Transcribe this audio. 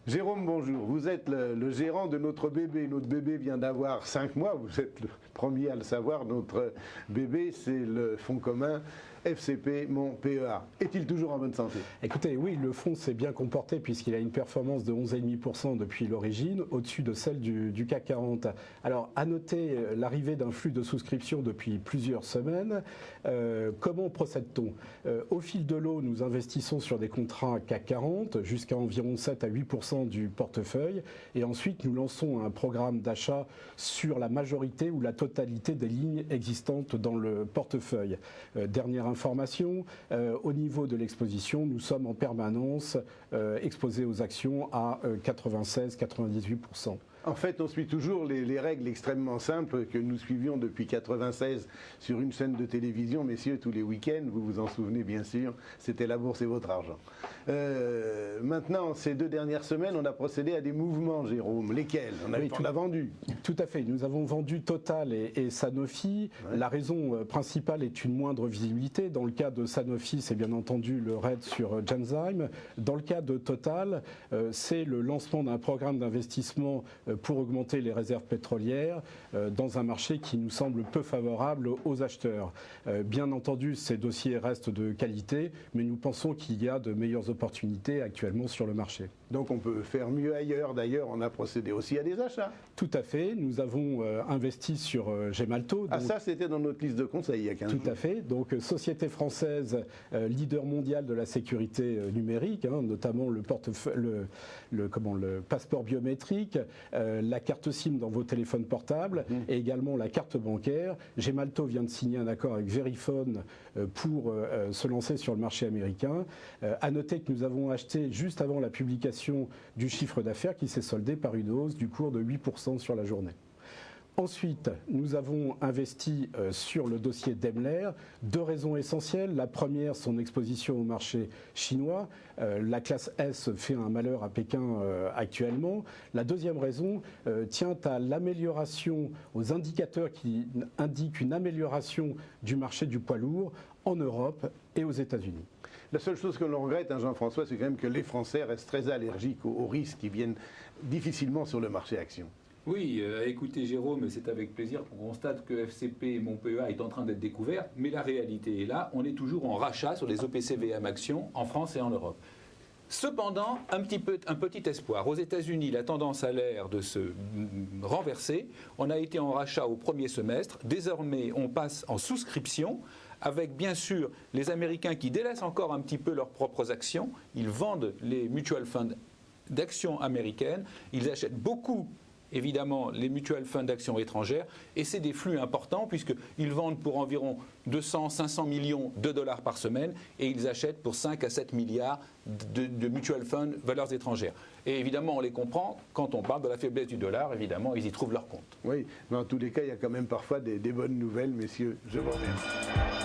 Jérôme, bonjour. Vous êtes le gérant de notre bébé. Notre bébé vient d'avoir 5 mois. Vous êtes le premier à le savoir. Notre bébé, c'est le fonds commun FCP Mon PEA. Est-il toujours en bonne santé? Écoutez, oui, le fonds s'est bien comporté puisqu'il a une performance de 11,5% depuis l'origine, au-dessus de celle du CAC 40. Alors, à noter l'arrivée d'un flux de souscription depuis plusieurs semaines. Comment procède-t-on? Au fil de l'eau, nous investissons sur des contrats CAC 40 jusqu'à environ 7 à 8% du portefeuille et ensuite nous lançons un programme d'achat sur la majorité ou la totalité des lignes existantes dans le portefeuille. Dernière information, au niveau de l'exposition, nous sommes en permanence exposés aux actions à 96-98%. En fait, on suit toujours les règles extrêmement simples que nous suivions depuis 1996 sur une chaîne de télévision, messieurs, tous les week-ends, vous vous en souvenez bien sûr, c'était la bourse et votre argent. Maintenant, ces 2 dernières semaines, on a procédé à des mouvements, Jérôme. Lesquels? On a vendu. Tout à fait. Nous avons vendu Total et Sanofi. Ouais. La raison principale est une moindre visibilité. Dans le cas de Sanofi, c'est bien entendu le raid sur Genzyme. Dans le cas de Total, c'est le lancement d'un programme d'investissement pour augmenter les réserves pétrolières dans un marché qui nous semble peu favorable aux acheteurs. Bien entendu, ces dossiers restent de qualité, mais nous pensons qu'il y a de meilleures opportunités actuellement sur le marché. Donc on peut faire mieux ailleurs. D'ailleurs, on a procédé aussi à des achats. Tout à fait. Nous avons investi sur Gemalto. Ah, ça, c'était dans notre liste de conseils il y a 15 jours. Tout à fait. Donc, société française, leader mondial de la sécurité numérique, notamment le passeport biométrique, la carte SIM dans vos téléphones portables et également la carte bancaire. Gemalto vient de signer un accord avec Verifone pour se lancer sur le marché américain. À noter que nous avons acheté juste avant la publication du chiffre d'affaires qui s'est soldé par une hausse du cours de 8% sur la journée. Ensuite, nous avons investi sur le dossier Daimler. 2 raisons essentielles. La première, son exposition au marché chinois. La classe S fait un malheur à Pékin actuellement. La deuxième raison tient à l'amélioration, aux indicateurs qui indiquent une amélioration du marché du poids lourd en Europe et aux États-Unis. La seule chose que l'on regrette, Jean-François, c'est quand même que les Français restent très allergiques aux risques qui viennent difficilement sur le marché action. Oui, écoutez Jérôme, c'est avec plaisir qu'on constate que FCP Mon PEA est en train d'être découvert, mais la réalité est là, on est toujours en rachat sur les OPCVM actions en France et en Europe. Cependant, un petit espoir. Aux États-Unis, la tendance a l'air de se renverser. On a été en rachat au premier semestre. Désormais, on passe en souscription avec bien sûr les Américains qui délaissent encore un petit peu leurs propres actions. Ils vendent les mutual funds d'actions américaines. Ils achètent beaucoup évidemment les mutual funds d'actions étrangères et c'est des flux importants puisqu'ils vendent pour environ 200-500 millions de dollars par semaine et ils achètent pour 5 à 7 milliards de mutual funds valeurs étrangères. Et évidemment on les comprend, quand on parle de la faiblesse du dollar, évidemment ils y trouvent leur compte. Oui, mais en tous les cas il y a quand même parfois des bonnes nouvelles, messieurs, je vous remercie.